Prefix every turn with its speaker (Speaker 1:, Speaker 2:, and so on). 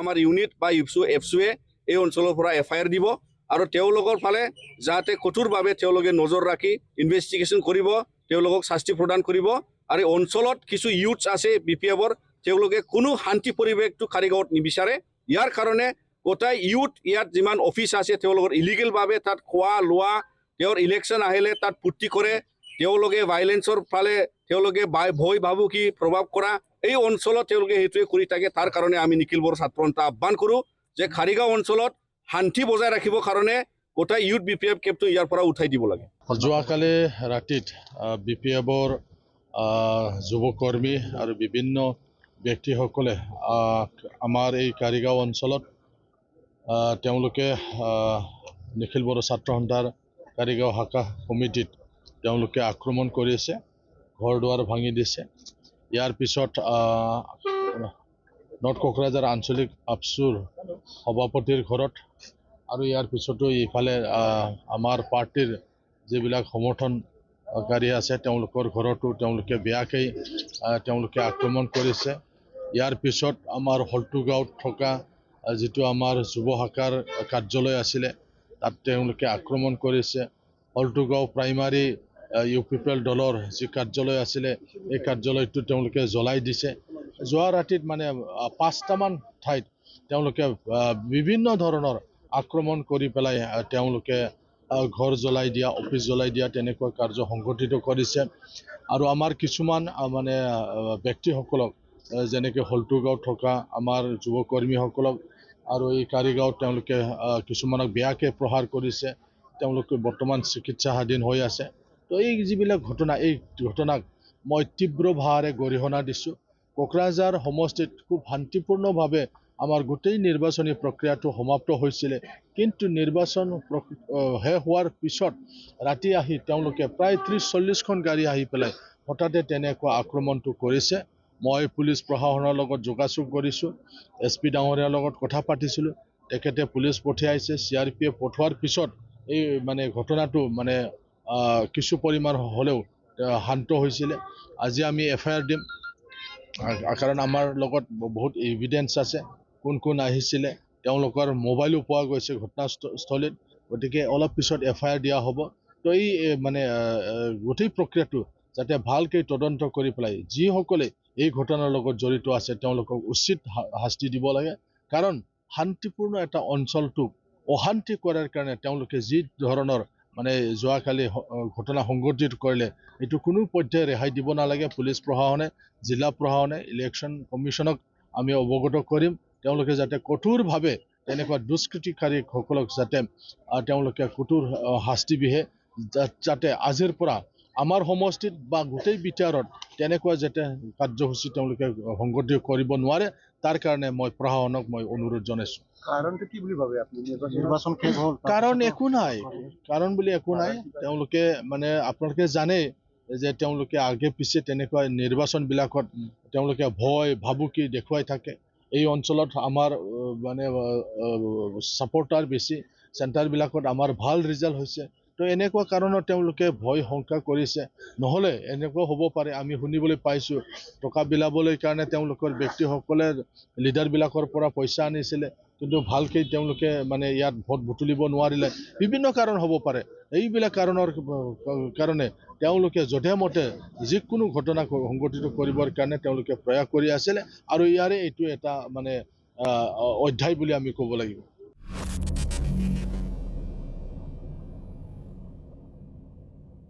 Speaker 1: আমাৰ ইউনিট বা এফচুৱে এই অঞ্চলৰ পৰা FIR দিব আৰু তেওঁলোকৰ ফালে যাতে কঠোৰভাৱে তেওঁলোকে নজৰ ৰাখি ইনভেষ্টিগেশ্যন কৰিব, তেওঁলোকক শাস্তি প্ৰদান কৰিব। আৰু অঞ্চলত কিছু ইউথছ আছে BPFৰ, তেওঁলোকে কোনো শান্তি পৰিৱেশটো কাৰিগাঁৱত নিবিচাৰে। ইয়াৰ কাৰণে গোটাই ইউথ ইয়াত যিমান অফিচ আছে তেওঁলোকৰ ইলিগেলভাৱে তাত খোৱা লোৱা, তেওঁৰ ইলেকশ্যন আহিলে তাত পূৰ্তি কৰে, তেওঁলোকে ভাইলেন্সৰ ফালে তেওঁলোকে ভয় ভাবুকি প্ৰভাৱ কৰা, এই অঞ্চলত তেওঁলোকে সেইটোৱে কৰি থাকে। তাৰ কাৰণে আমি নিখিল বড়ো ছাত্ৰ সন্থা আহ্বান কৰোঁ যে কাৰিগাঁও অঞ্চলত শান্তি বজাই ৰাখিবৰ কাৰণে গোটাই ইউথ BPF কেম্পটো ইয়াৰ পৰা উঠাই দিব লাগে।
Speaker 2: যোৱাকালি ৰাতিত BPFৰ যুৱকৰ্মী আৰু বিভিন্ন ব্যক্তিসকলে আমাৰ এই কাৰিগাঁও অঞ্চলত তেওঁলোকে নিখিল বড়ো ছাত্ৰ সন্থাৰ কাৰিগাঁও শাখা সমিতিত তেওঁলোকে আক্ৰমণ কৰিছে, ঘৰ দুৱাৰ ভাঙি দিছে। ইয়াৰ পিছত নৰ্থ কোকৰাঝাৰ আঞ্চলিক আপচুৰ সভাপতিৰ ঘৰত আৰু ইয়াৰ পিছতো ইফালে আমাৰ পাৰ্টিৰ যিবিলাক সমৰ্থনকাৰী আছে তেওঁলোকৰ ঘৰতো তেওঁলোকে বেয়াকৈ তেওঁলোকে আক্ৰমণ কৰিছে। ইয়াৰ পিছত আমাৰ হল্টুগাঁৱত থকা যিটো আমাৰ যুৱ শাখাৰ কাৰ্যালয় আছিলে তাত তেওঁলোকে আক্ৰমণ কৰিছে। হল্টুগাঁও প্ৰাইমাৰী UPPL দলৰ যি কাৰ্যালয় আছিলে এই কাৰ্যালয়টো তেওঁলোকে জ্বলাই দিছে। যোৱা ৰাতিত মানে 5টামান ঠাইত তেওঁলোকে বিভিন্ন ধৰণৰ আক্ৰমণ কৰি পেলাই তেওঁলোকে ঘৰ জ্বলাই দিয়া, অফিচ জ্বলাই দিয়া তেনেকুৱা কাৰ্য সংঘটিত কৰিছে। আৰু আমাৰ কিছুমান মানে ব্যক্তিসকলক যেনেকৈ হল্টুগাঁৱত থকা আমাৰ যুৱকৰ্মীসকলক আৰু এই কাৰিগাঁৱত তেওঁলোকে কিছুমানক বেয়াকৈ প্ৰহাৰ কৰিছে, তেওঁলোকে বৰ্তমান চিকিৎসাধীন হৈ আছে। তো এই যিবিলাক ঘটনা, এই ঘটনাক মই তীব্ৰভাৱে গৰিহণা দিছোঁ। কোকৰাঝাৰ সমষ্টিত খুব শান্তিপূৰ্ণভাৱে আমাৰ গোটেই নিৰ্বাচনী প্ৰক্ৰিয়াটো সমাপ্ত হৈছিলে, কিন্তু নিৰ্বাচন শেষ হোৱাৰ পিছত ৰাতি আহি তেওঁলোকে প্ৰায় 30-40খন গাড়ী আহি পেলাই হঠাতে তেনেকুৱা আক্ৰমণটো কৰিছে। মই পুলিচ প্ৰশাসনৰ লগত যোগাযোগ কৰিছোঁ, SP ডাঙৰীয়াৰ লগত কথা পাতিছিলোঁ, তেখেতে পুলিচ পঠিয়াইছে। CRPF পঠোৱাৰ পিছত এই মানে ঘটনাটো মানে কিছু পৰিমাণ হ'লেও শান্ত হৈছিলে। আজি আমি FIR দিম, কাৰণ আমাৰ লগত বহুত এভিডেন্স আছে, কোন কোন আহিছিলে, তেওঁলোকৰ মোবাইলো পোৱা গৈছে ঘটনাস্থলীত। গতিকে অলপ পিছত FIR দিয়া হ'ব। তো এই মানে গোটেই প্ৰক্ৰিয়াটো যাতে ভালকৈ তদন্ত কৰি পেলাই যিসকলে এই ঘটনাৰ লগত জড়িত আছে তেওঁলোকক উচিত শাস্তি দিব লাগে। কাৰণ শান্তিপূৰ্ণ এটা অঞ্চলটোক অশান্তি কৰাৰ কাৰণে তেওঁলোকে যি ধৰণৰ মানে যোৱাকালি ঘটনা সংঘটিত কৰিলে, এইটো কোনো পধ্যে ৰেহাই দিব নালাগে। পুলিচ প্ৰশাসনে, জিলা প্ৰশাসনে, ইলেকশ্যন কমিশ্যনক আমি অৱগত কৰিম, তেওঁলোকে যাতে কঠোৰভাৱে তেনেকুৱা দুষ্কৃতিকাৰীসকলক যাতে তেওঁলোকে কঠোৰ শাস্তি বিহে, যাতে আজিৰ পৰা আমাৰ সমষ্টিত বা গোটেই বিটাৰত তেনেকুৱা যাতে কাৰ্যসূচী তেওঁলোকে সংঘটিত কৰিব নোৱাৰে, তাৰ কাৰণে মই প্ৰশাসনক মই অনুৰোধ জনাইছোঁ।
Speaker 3: কাৰণটো কি বুলি ভাবে আপুনি? নিৰ্বাচন শেষ হ'ল,
Speaker 2: কাৰণ একো নাই, কাৰণ বুলি একো নাই। তেওঁলোকে মানে আপোনালোকে জানে যে তেওঁলোকে আগে পিছে তেনেকুৱা নিৰ্বাচনবিলাকত তেওঁলোকে ভয় ভাবুকি দেখুৱাই থাকে। এই অঞ্চলত আমাৰ মানে ছাপৰ্টাৰ বেছি, চেণ্টাৰবিলাকত আমাৰ ভাল ৰিজাল্ট হৈছে। তো এনেকুৱা কাৰণত তেওঁলোকে ভয় শংকা কৰিছে, নহ'লে এনেকুৱা হ'ব পাৰে। আমি শুনিবলৈ পাইছোঁ টকা বিলাবলৈ কাৰণে তেওঁলোকৰ ব্যক্তিসকলে লিডাৰবিলাকৰ পৰা পইচা আনিছিলে, কিন্তু ভালকৈ তেওঁলোকে মানে ইয়াত ভোট বুটলিব নোৱাৰিলে। বিভিন্ন কাৰণ হ'ব পাৰে। এইবিলাক কাৰণৰ কাৰণে তেওঁলোকে যধে মতে যিকোনো ঘটনা সংঘটিত কৰিবৰ কাৰণে তেওঁলোকে প্ৰয়াস কৰি আছিলে, আৰু ইয়াৰে এইটো এটা মানে অধ্যায় বুলি আমি ক'ব লাগিব।